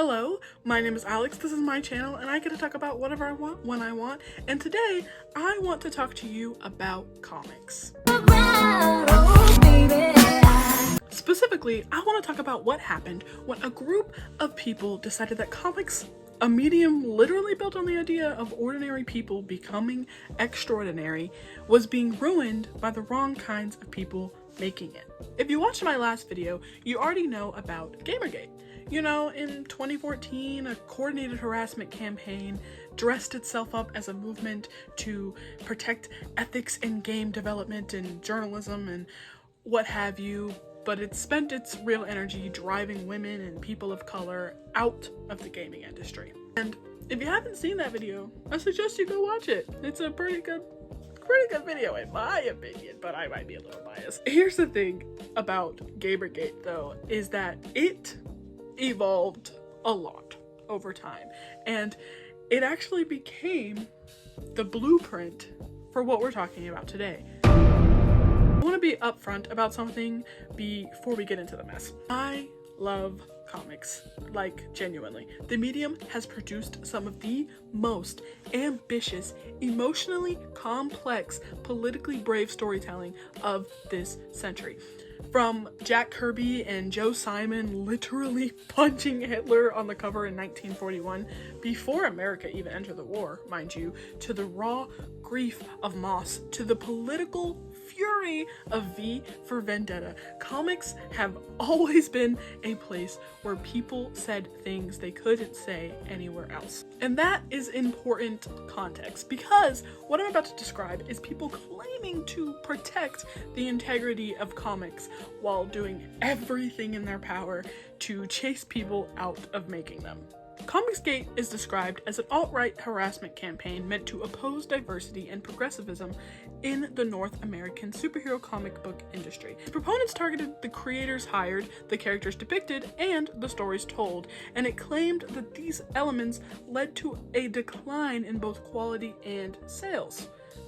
Hello, my name is Alex, this is my channel, and I get to talk about whatever I want, when I want, and today, I want to talk to you about comics. Specifically, I want to talk about what happened when a group of people decided that comics, a medium literally built on the idea of ordinary people becoming extraordinary, was being ruined by the wrong kinds of people making it. If you watched my last video, you already know about Gamergate. You know, in 2014, a coordinated harassment campaign dressed itself up as a movement to protect ethics in game development and journalism and what have you, but it spent its real energy driving women and people of color out of the gaming industry. And if you haven't seen that video, I suggest you go watch it. It's a pretty good video in my opinion, but I might be a little biased. Here's the thing about Gamergate though, is that it evolved a lot over time, and it actually became the blueprint for what we're talking about today. I want to be upfront about something before we get into the mess. I love comics, like genuinely. The medium has produced some of the most ambitious, emotionally complex, politically brave storytelling of this century. From Jack Kirby and Joe Simon literally punching Hitler on the cover in 1941, before America even entered the war, mind you, to the raw grief of Moss, to the political fury of V for Vendetta. Comics have always been a place where people said things they couldn't say anywhere else. And that is important context, because what I'm about to describe is people claiming to protect the integrity of comics while doing everything in their power to chase people out of making them. Comicsgate is described as an alt-right harassment campaign meant to oppose diversity and progressivism in the North American superhero comic book industry. Its proponents targeted the creators hired, the characters depicted, and the stories told, and it claimed that these elements led to a decline in both quality and sales.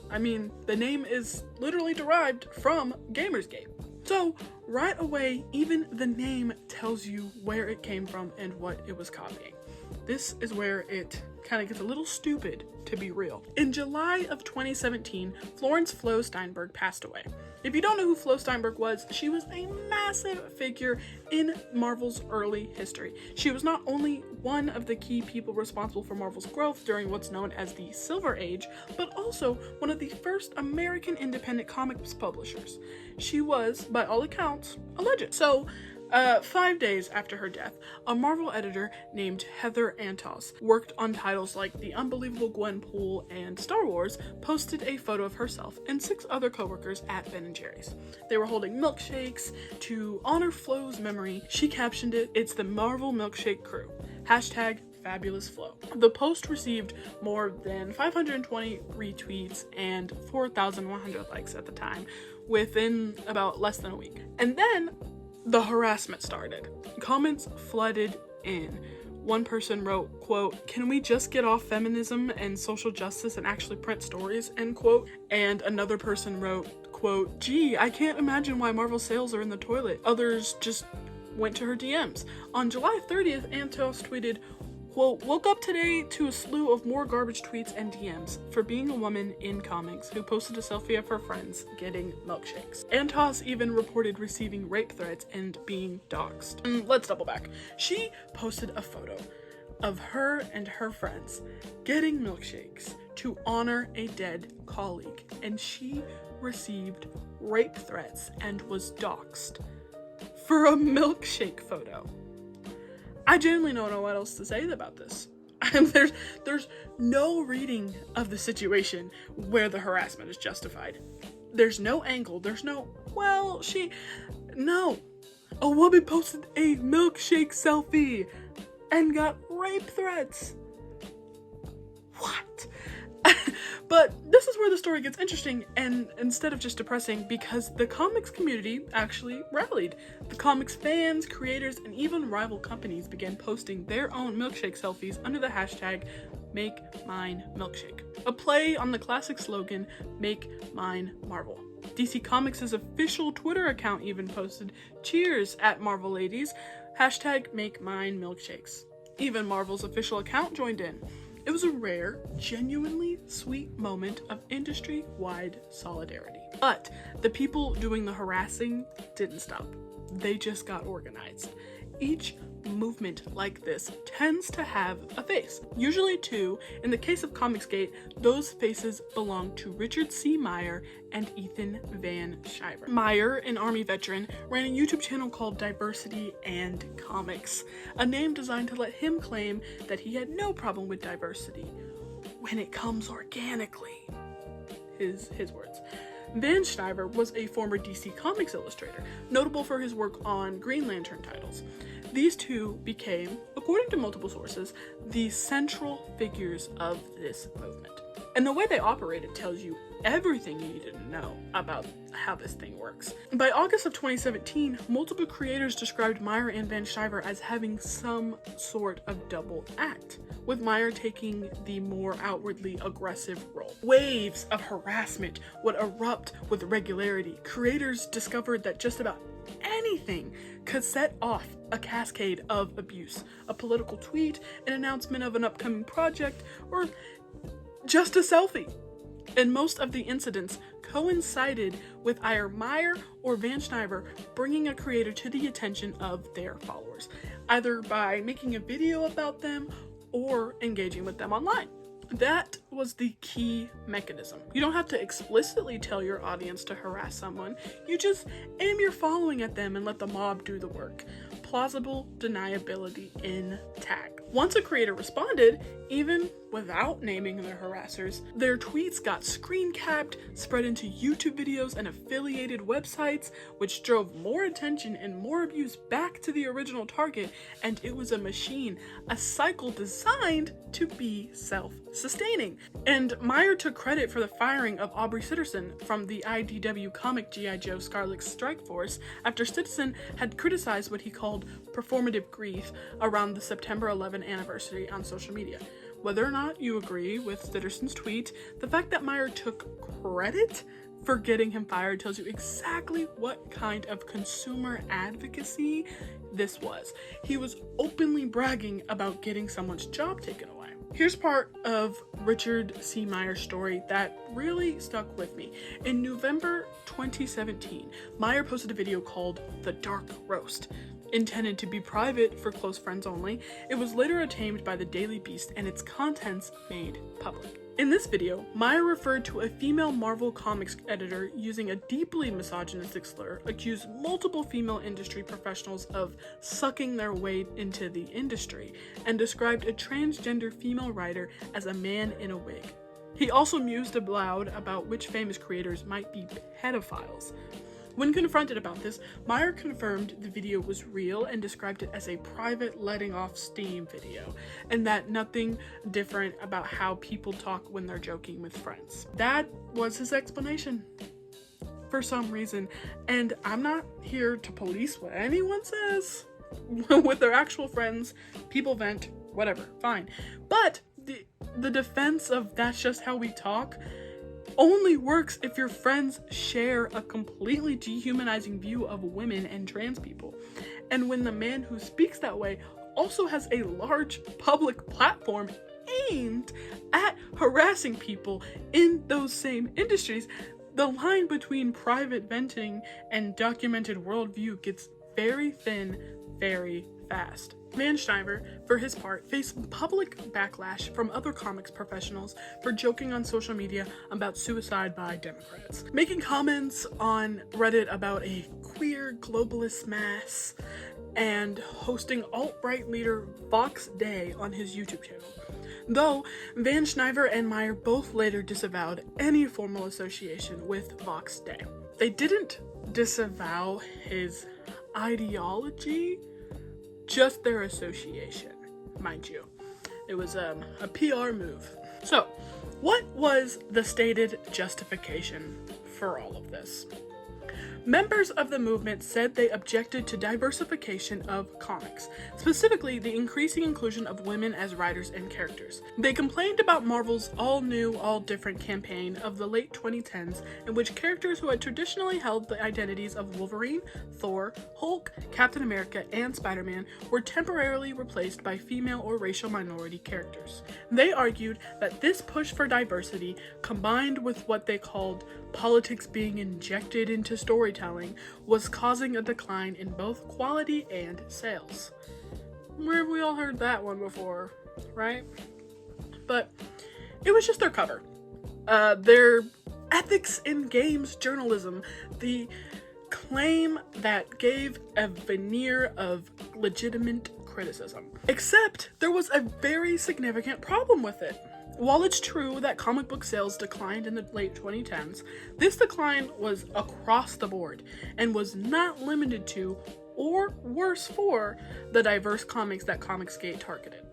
I mean, the name is literally derived from Gamersgate. So, right away, even the name tells you where it came from and what it was copying. This is where it kind of gets a little stupid, to be real. In July of 2017, Florence Flo Steinberg passed away. If you don't know who Flo Steinberg was, she was a massive figure in Marvel's early history. She was not only one of the key people responsible for Marvel's growth during what's known as the Silver Age, but also one of the first American independent comics publishers. She was, by all accounts, a legend. So, 5 days after her death, a Marvel editor named Heather Antos worked on titles like The Unbelievable Gwenpool and Star Wars, posted a photo of herself and 6 other coworkers at Ben & Jerry's. They were holding milkshakes to honor Flo's memory. She captioned it, "It's the Marvel Milkshake Crew. Hashtag Fabulous Flo." The post received more than 520 retweets and 4,100 likes at the time, within about less than a week. And then the harassment started. Comments flooded in. One person wrote, quote, "Can we just get off feminism and social justice and actually print stories," end quote. And another person wrote, quote, "Gee, I can't imagine why Marvel sales are in the toilet." Others just went to her DMs. On July 30th, Antos tweeted, quote, "Woke up today to a slew of more garbage tweets and DMs for being a woman in comics who posted a selfie of her friends getting milkshakes." Antos even reported receiving rape threats and being doxxed. And let's double back. She posted a photo of her and her friends getting milkshakes to honor a dead colleague, and she received rape threats and was doxxed for a milkshake photo. I genuinely don't know what else to say about this. There's no reading of the situation where the harassment is justified. There's no angle, there's no, no. A woman posted a milkshake selfie and got rape threats. What? But this is where the story gets interesting, and instead of just depressing, because the comics community actually rallied. The comics fans, creators, and even rival companies began posting their own milkshake selfies under the hashtag #MakeMineMilkshake, a play on the classic slogan, "Make Mine Marvel." DC Comics' official Twitter account even posted, "Cheers at Marvel ladies, #MakeMineMilkshakes." Even Marvel's official account joined in. It was a rare, genuinely sweet moment of industry-wide solidarity. But the people doing the harassing didn't stop. They just got organized. Each movement like this tends to have a face, usually two. In the case of Comicsgate, those faces belong to Richard C. Meyer and Ethan Van Sciver. Meyer, an Army veteran, ran a YouTube channel called Diversity and Comics, a name designed to let him claim that he had no problem with diversity when it comes organically. His words. Van Sciver was a former DC Comics illustrator, notable for his work on Green Lantern titles. These two became, according to multiple sources, the central figures of this movement. And the way they operated tells you everything you needed to know about how this thing works. By August of 2017, multiple creators described Meyer and Van Sciver as having some sort of double act, with Meyer taking the more outwardly aggressive role. Waves of harassment would erupt with regularity. Creators discovered that just about anything could set off a cascade of abuse. A political tweet, an announcement of an upcoming project, or just a selfie. And most of the incidents coincided with either Meyer or Van Sciver bringing a creator to the attention of their followers, either by making a video about them or engaging with them online. That was the key mechanism. You don't have to explicitly tell your audience to harass someone. You just aim your following at them and let the mob do the work. Plausible deniability intact. Once a creator responded, even without naming their harassers, their tweets got screen capped, spread into YouTube videos and affiliated websites, which drove more attention and more abuse back to the original target, and it was a machine, a cycle designed to be self-sustaining. And Meyer took credit for the firing of Aubrey Sitterson from the IDW comic G.I. Joe Scarlet's Strike Force after Sitterson had criticized what he called performative grief around the September 11 anniversary on social media. Whether or not you agree with Sitterson's tweet, the fact that Meyer took credit for getting him fired tells you exactly what kind of consumer advocacy this was. He was openly bragging about getting someone's job taken away. Here's part of Richard C. Meyer's story that really stuck with me. In November 2017, Meyer posted a video called The Dark Roast. Intended to be private for close friends only, it was later tamed by the Daily Beast and its contents made public. In this video, Meyer referred to a female Marvel Comics editor using a deeply misogynistic slur, accused multiple female industry professionals of sucking their way into the industry, and described a transgender female writer as a man in a wig. He also mused aloud about which famous creators might be pedophiles. When confronted about this, Meyer confirmed the video was real and described it as a private letting off steam video, and that nothing different about how people talk when they're joking with friends. That was his explanation. For some reason, and I'm not here to police what anyone says. With their actual friends, people vent, whatever, fine. But the defense of that's just how we talk only works if your friends share a completely dehumanizing view of women and trans people. And when the man who speaks that way also has a large public platform aimed at harassing people in those same industries, the line between private venting and documented worldview gets very thin very fast. Van Sciver, for his part, faced public backlash from other comics professionals for joking on social media about suicide by Democrats, making comments on Reddit about a queer globalist mass, and hosting alt-right leader Vox Day on his YouTube channel. Though Van Sciver and Meyer both later disavowed any formal association with Vox Day. They didn't disavow his ideology, just their association, mind you. It was a PR move. So, what was the stated justification for all of this? Members of the movement said they objected to diversification of comics, specifically the increasing inclusion of women as writers and characters. They complained about Marvel's all-new, all-different campaign of the late 2010s, in which characters who had traditionally held the identities of Wolverine, Thor, Hulk, Captain America, and Spider-Man were temporarily replaced by female or racial minority characters. They argued that this push for diversity, combined with what they called politics being injected into storytelling, was causing a decline in both quality and sales. Where have we all heard that one before, right? But it was just their cover. Their ethics in games journalism, the claim that gave a veneer of legitimate criticism. Except there was a very significant problem with it. While it's true that comic book sales declined in the late 2010s, this decline was across the board and was not limited to, or worse for, the diverse comics that Comicsgate targeted.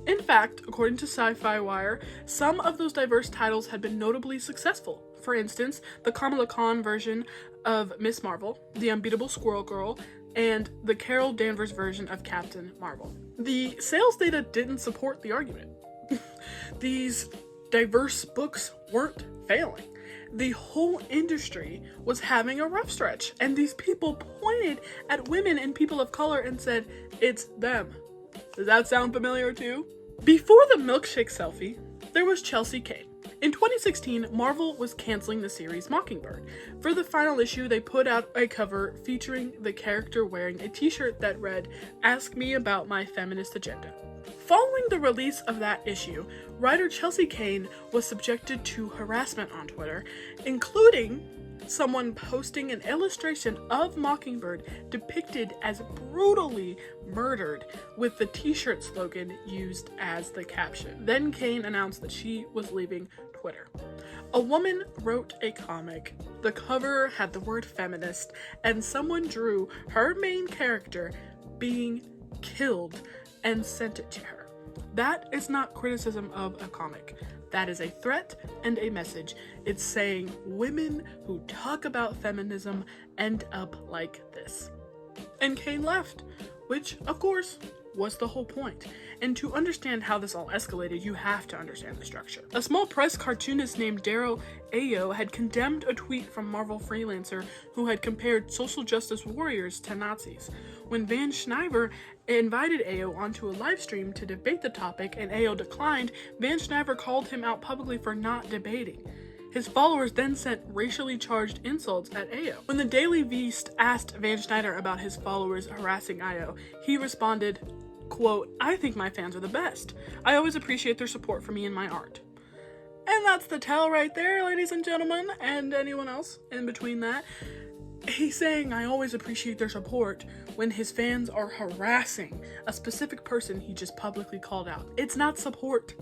In fact, according to Sci-Fi Wire, some of those diverse titles had been notably successful. For instance, the Kamala Khan version of Miss Marvel, the Unbeatable Squirrel Girl, and the Carol Danvers version of Captain Marvel. The sales data didn't support the argument. These diverse books weren't failing. The whole industry was having a rough stretch, and these people pointed at women and people of color and said, "It's them." Does that sound familiar too? Before the Milkshake selfie, there was Chelsea Kane. In 2016, Marvel was canceling the series Mockingbird. For the final issue, they put out a cover featuring the character wearing a t-shirt that read, "Ask me about my feminist agenda." Following the release of that issue, writer Chelsea Kane was subjected to harassment on Twitter, including someone posting an illustration of Mockingbird depicted as brutally murdered with the t-shirt slogan used as the caption. Then Kane announced that she was leaving Twitter. A woman wrote a comic, the cover had the word feminist, and someone drew her main character being killed and sent it to her. That is not criticism of a comic. That is a threat and a message. It's saying women who talk about feminism end up like this. And Kane left, which, of course, was the whole point. And to understand how this all escalated, you have to understand the structure. A small press cartoonist named Daryl Ayo had condemned a tweet from Marvel freelancer who had compared social justice warriors to Nazis. When Van Schneiver invited Ayo onto a live stream to debate the topic and Ayo declined, Van Schneiver called him out publicly for not debating. His followers then sent racially charged insults at Ayo. When the Daily Beast asked Van Schneider about his followers harassing Ayo, he responded, quote, "I think my fans are the best. I always appreciate their support for me and my art." And that's the tell right there, ladies and gentlemen, and anyone else in between that. He's saying, I always appreciate their support when his fans are harassing a specific person he just publicly called out. It's not support.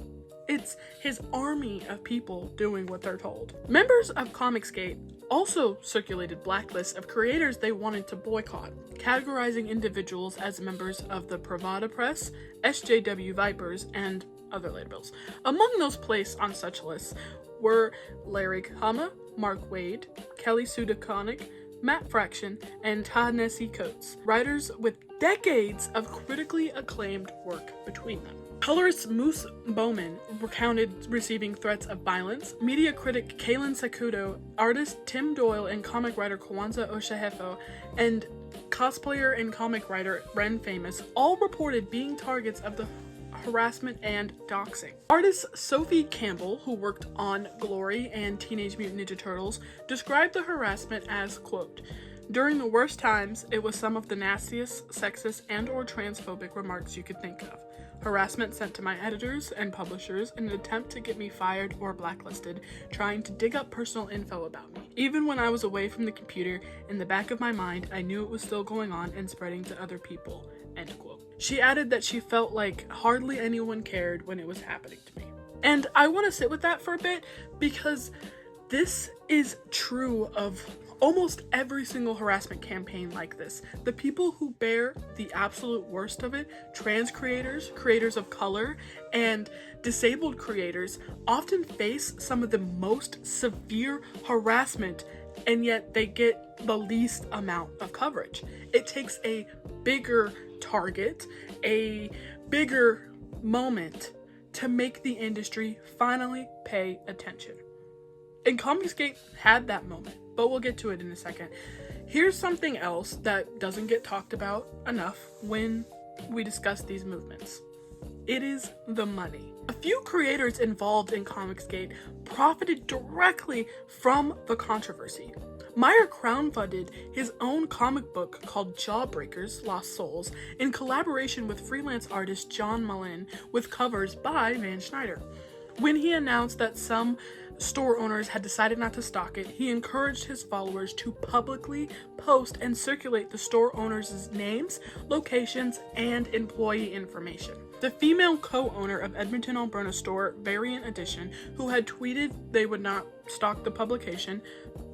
It's his army of people doing what they're told. Members of Comicsgate also circulated blacklists of creators they wanted to boycott, categorizing individuals as members of the Pravada Press, SJW Vipers, and other labels. Among those placed on such lists were Larry Hama, Mark Wade, Kelly Sue DeConnick, Matt Fraction, and Ta-Nehisi Coates, writers with decades of critically acclaimed work between them. Colorist Moose Bowman recounted receiving threats of violence. Media critic Kaylin Sakudo, artist Tim Doyle, and comic writer Kwanzaa Oshehefo, and cosplayer and comic writer Ren Famous all reported being targets of the harassment and doxing. Artist Sophie Campbell, who worked on Glory and Teenage Mutant Ninja Turtles, described the harassment as, quote, "During the worst times, it was some of the nastiest, sexist, and/or transphobic remarks you could think of. Harassment sent to my editors and publishers in an attempt to get me fired or blacklisted, trying to dig up personal info about me. Even when I was away from the computer, in the back of my mind, I knew it was still going on and spreading to other people." End quote. She added that she felt like hardly anyone cared when it was happening to me. And I want to sit with that for a bit because this is true of almost every single harassment campaign like this. The people who bear the absolute worst of it, trans creators, creators of color, and disabled creators, often face some of the most severe harassment, and yet they get the least amount of coverage. It takes a bigger target, a bigger moment to make the industry finally pay attention. And Comicsgate had that moment, but we'll get to it in a second. Here's something else that doesn't get talked about enough when we discuss these movements. It is the money. A few creators involved in Comicsgate profited directly from the controversy. Meyer crowdfunded his own comic book called Jawbreakers: Lost Souls in collaboration with freelance artist John Mullen, with covers by Van Schneider. When he announced that some store owners had decided not to stock it, he encouraged his followers to publicly post and circulate the store owners' names, locations, and employee information. The female co-owner of Edmonton, Alberta store Variant Edition, who had tweeted they would not stock the publication,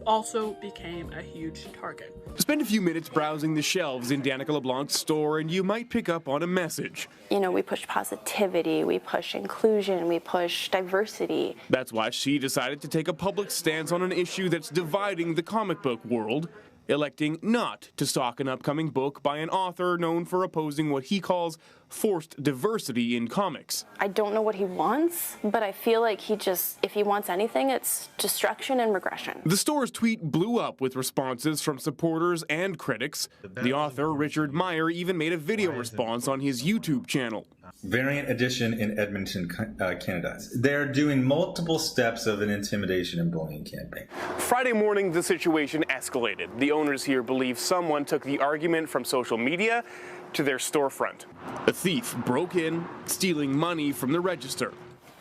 also became a huge target. Spend a few minutes browsing the shelves in Danica LeBlanc's store and you might pick up on a message. You know, we push positivity, we push inclusion, we push diversity. That's why she decided to take a public stance on an issue that's dividing the comic book world, electing not to stock an upcoming book by an author known for opposing what he calls forced diversity in comics. I don't know what he wants, but I feel like if he wants anything, it's destruction and regression. The store's tweet blew up with responses from supporters and critics. The author, Richard Meyer, even made a video response on his YouTube channel. Variant Edition in Edmonton, Canada. They're doing multiple steps of an intimidation and bullying campaign. Friday morning, the situation escalated. The owners here believe someone took the argument from social media to their storefront. A thief broke in, stealing money from the register.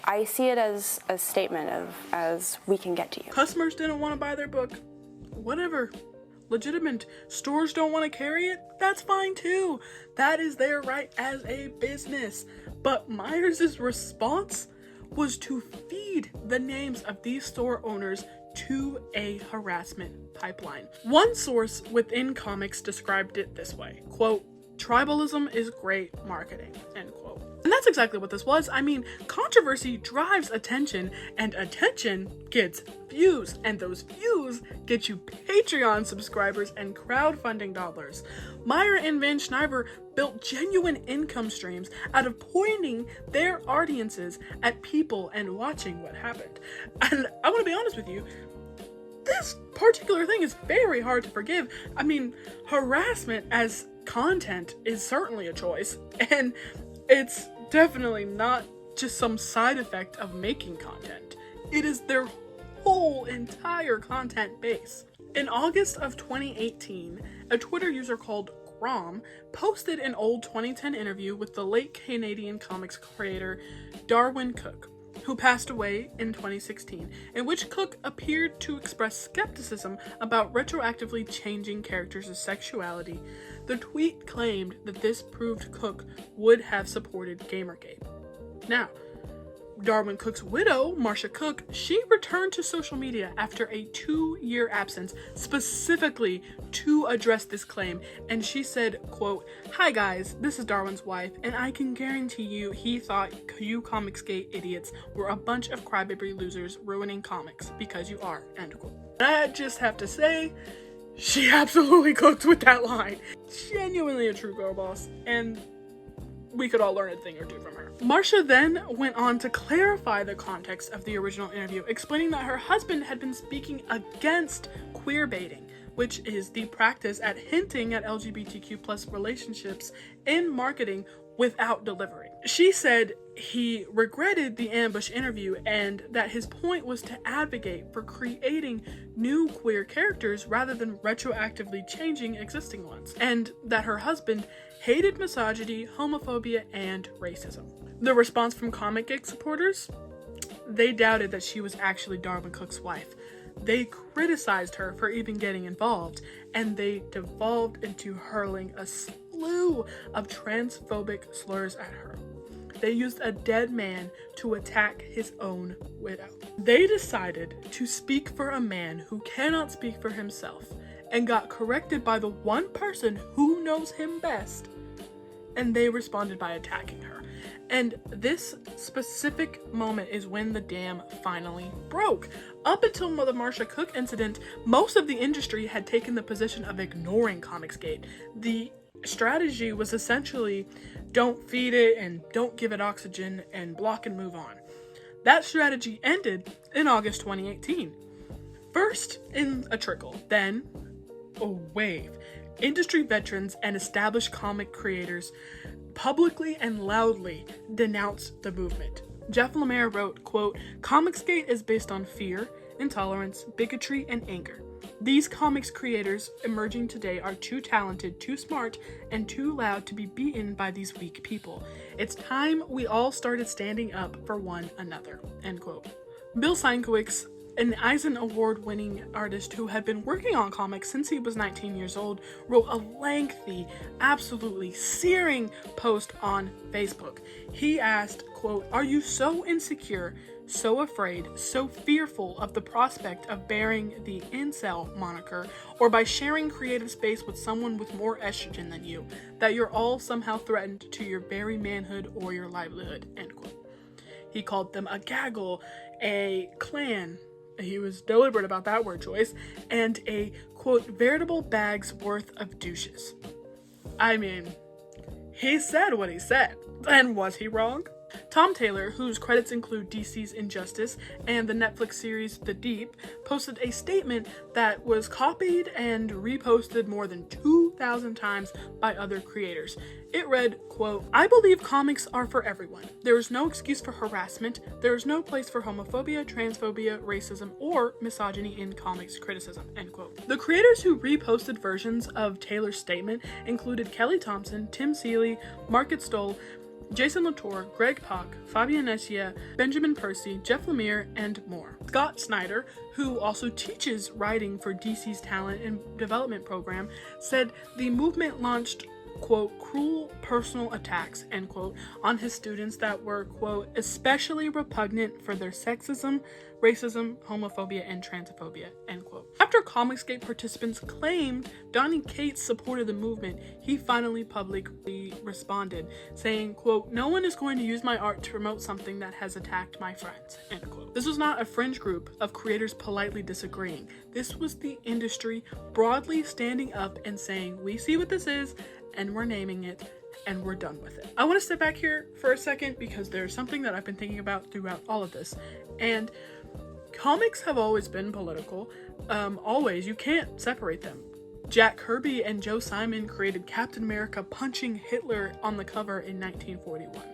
I see it as a statement as we can get to you. Customers didn't want to buy their book. Whatever. Legitimate. Stores don't want to carry it. That's fine too. That is their right as a business. But Myers' response was to feed the names of these store owners to a harassment pipeline. One source within comics described it this way, quote, "Tribalism is great marketing," end quote. And that's exactly what this was. I mean, controversy drives attention, and attention gets views, and those views get you Patreon subscribers and crowdfunding dollars. Meyer and Van Schneider built genuine income streams out of pointing their audiences at people and watching what happened. And I want to be honest with you, this particular thing is very hard to forgive. I mean, harassment as content is certainly a choice, and it's definitely not just some side effect of making content. It is their whole entire content base. In August of 2018, a Twitter user called Grom posted an old 2010 interview with the late Canadian comics creator Darwin Cook, who passed away in 2016, in which Cook appeared to express skepticism about retroactively changing characters' sexuality. The tweet claimed that this proved Cook would have supported Gamergate. Now, Darwin Cook's widow, Marcia Cook, she returned to social media after a 2-year absence specifically to address this claim, and she said, quote, "Hi guys, this is Darwin's wife, and I can guarantee you he thought you Comicsgate idiots were a bunch of crybaby losers ruining comics, because you are," end quote. I just have to say, she absolutely cooked with that line. Genuinely a true girl boss, and we could all learn a thing or two from her. Marcia then went on to clarify the context of the original interview, explaining that her husband had been speaking against queer baiting, which is the practice at hinting at LGBTQ+ relationships in marketing without delivering. She said he regretted the ambush interview and that his point was to advocate for creating new queer characters rather than retroactively changing existing ones, and that her husband hated misogyny, homophobia, and racism. The response from Comicsgate supporters? They doubted that she was actually Darwin Cook's wife. They criticized her for even getting involved, and they devolved into hurling a slew of transphobic slurs at her. They used a dead man to attack his own widow. They decided to speak for a man who cannot speak for himself, and got corrected by the one person who knows him best, and they responded by attacking her. And this specific moment is when the dam finally broke. Up until the Marsha Cook incident, most of the industry had taken the position of ignoring Comicsgate. The strategy was essentially don't feed it and don't give it oxygen and block and move on. That strategy ended in August 2018. First in a trickle, then a wave. Industry veterans and established comic creators publicly and loudly denounced the movement. Jeff Lemire wrote, quote, "Comicsgate is based on fear, intolerance, bigotry, and anger. These comics creators emerging today are too talented, too smart, and too loud to be beaten by these weak people. It's time we all started standing up for one another," end quote. Bill Sienkiewicz, an Eisner Award-winning artist who had been working on comics since he was 19 years old, wrote a lengthy, absolutely searing post on Facebook. He asked, quote, "Are you so insecure, so afraid, so fearful of the prospect of bearing the incel moniker, or by sharing creative space with someone with more estrogen than you, that you're all somehow threatened to your very manhood or your livelihood," end quote. He called them a gaggle, a clan, he was deliberate about that word choice, and a, quote, "veritable bag's worth of douches." I mean, he said what he said, and was he wrong? Tom Taylor, whose credits include DC's Injustice and the Netflix series The Deep, posted a statement that was copied and reposted more than 2,000 times by other creators. It read, quote, "I believe comics are for everyone. There is no excuse for harassment. There is no place for homophobia, transphobia, racism, or misogyny in comics criticism," end quote. The creators who reposted versions of Taylor's statement included Kelly Thompson, Tim Seeley, Market Stoll, Jason Latour, Greg Pak, Fabian Essia, Benjamin Percy, Jeff Lemire, and more. Scott Snyder, who also teaches writing for DC's Talent and Development Program, said the movement launched, quote, "cruel personal attacks," end quote, on his students that were, quote, "especially repugnant for their sexism, racism, homophobia, and transphobia," end quote. After Comicsgate participants claimed Donny Cates supported the movement, he finally publicly responded, saying, quote, "No one is going to use my art to promote something that has attacked my friends," end quote. This was not a fringe group of creators politely disagreeing. This was the industry broadly standing up and saying, "We see what this is, and we're naming it, and we're done with it." I want to step back here for a second because there's something that I've been thinking about throughout all of this. And comics have always been political. Always. You can't separate them. Jack Kirby and Joe Simon created Captain America punching Hitler on the cover in 1941.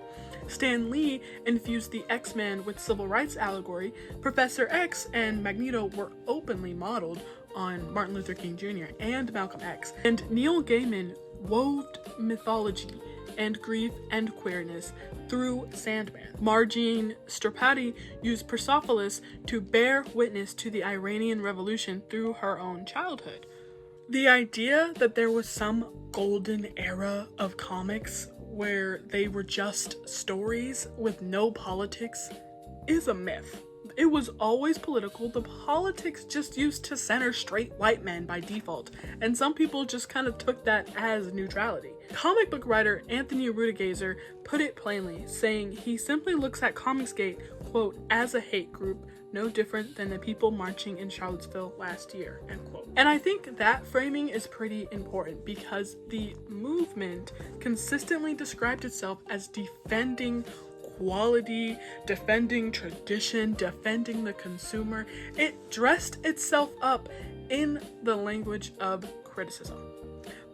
Stan Lee infused the X-Men with civil rights allegory. Professor X and Magneto were openly modeled on Martin Luther King Jr. and Malcolm X. And Neil Gaiman wove mythology and grief and queerness through Sandman. Margene Strapati used Persepolis to bear witness to the Iranian Revolution through her own childhood. The idea that there was some golden era of comics where they were just stories with no politics is a myth. It was always political. The politics just used to center straight white men by default, and some people just kind of took that as neutrality. Comic book writer Anthony Rudigazer put it plainly, saying he simply looks at Comicsgate, quote, "as a hate group, no different than the people marching in Charlottesville last year," end quote. And I think that framing is pretty important because the movement consistently described itself as defending quality, defending tradition, defending the consumer. It dressed itself up in the language of criticism.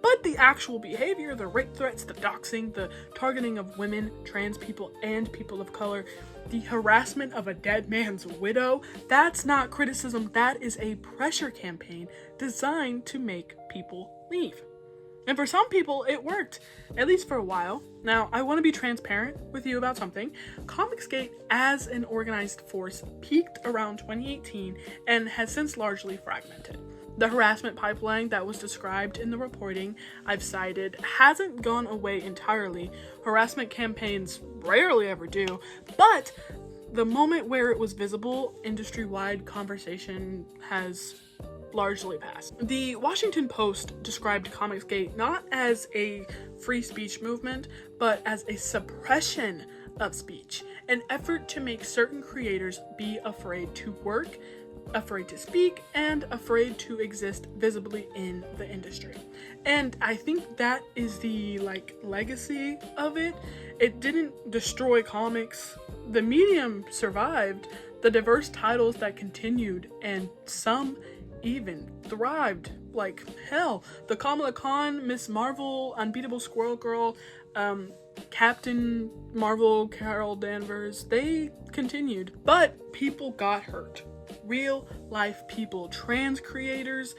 But the actual behavior, the rape threats, the doxing, the targeting of women, trans people, and people of color, the harassment of a dead man's widow, that's not criticism, that is a pressure campaign designed to make people leave. And for some people, it worked, at least for a while. Now, I want to be transparent with you about something. Comicsgate, as an organized force, peaked around 2018 and has since largely fragmented. The harassment pipeline that was described in the reporting I've cited hasn't gone away entirely. Harassment campaigns rarely ever do, but the moment where it was visible, industry-wide conversation has largely passed. The Washington Post described Comicsgate not as a free speech movement, but as a suppression of speech, an effort to make certain creators be afraid to work, afraid to speak, and afraid to exist visibly in the industry. And I think that is the legacy of it. It didn't destroy comics. The medium survived, the diverse titles that continued, and some even thrived like hell. The Kamala Khan, Miss Marvel, Unbeatable Squirrel Girl, Captain Marvel, Carol Danvers, they continued, but people got hurt. Real life people, trans creators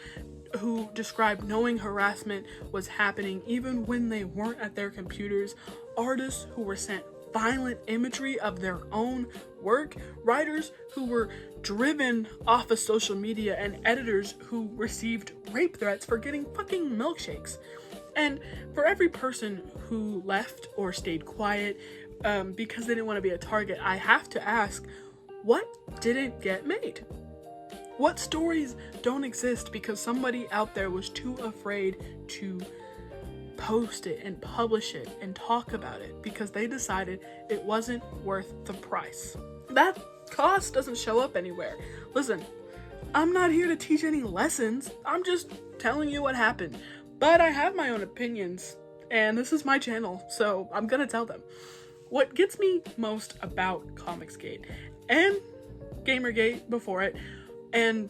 who described knowing harassment was happening even when they weren't at their computers, artists who were sent violent imagery of their own work, writers who were driven off of social media, and editors who received rape threats for getting fucking milkshakes. And for every person who left or stayed quiet because they didn't want to be a target, I have to ask, what didn't get made? What stories don't exist because somebody out there was too afraid to post it and publish it and talk about it because they decided it wasn't worth the price? That cost doesn't show up anywhere. Listen, I'm not here to teach any lessons. I'm just telling you what happened. But I have my own opinions, and this is my channel, so I'm gonna tell them. What gets me most about Comicsgate and Gamergate before it, and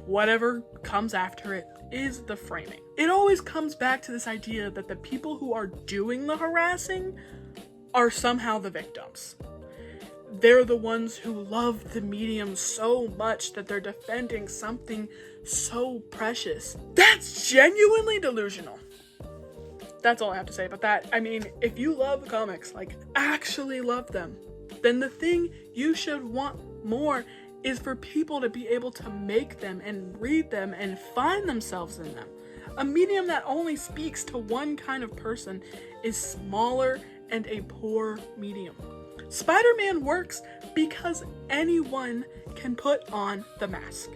whatever comes after it, is the framing. It always comes back to this idea that the people who are doing the harassing are somehow the victims. They're the ones who love the medium so much that they're defending something so precious. That's genuinely delusional. That's all I have to say about that. I mean, if you love comics, actually love them, then the thing you should want more is for people to be able to make them and read them and find themselves in them. A medium that only speaks to one kind of person is smaller and a poor medium. Spider-Man works because anyone can put on the mask.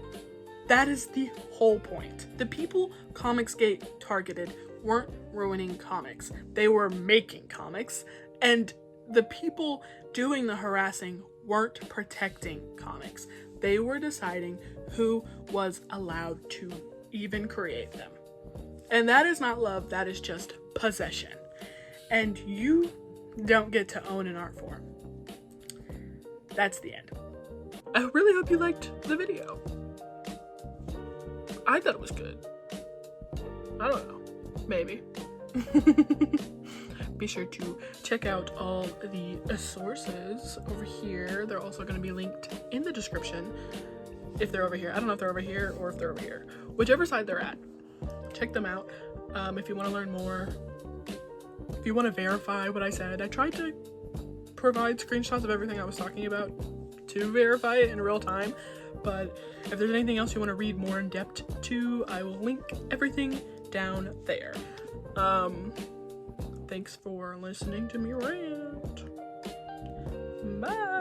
That is the whole point. The people Comicsgate targeted weren't ruining comics. They were making comics, and the people doing the harassing weren't protecting comics. They were deciding who was allowed to even create them. And that is not love, that is just possession. And you don't get to own an art form. That's the end. I really hope you liked the video. I thought it was good. I don't know. Maybe. Be sure to check out all the sources over here. They're also going to be linked in the description if they're over here. I don't know if they're over here or if they're over here. Whichever side they're at. Check them out. If you want to learn more. If you want to verify what I said. I tried to provide screenshots of everything I was talking about to verify it in real time. But if there's anything else you want to read more in depth to, I will link everything down there. Thanks for listening to me rant. Bye.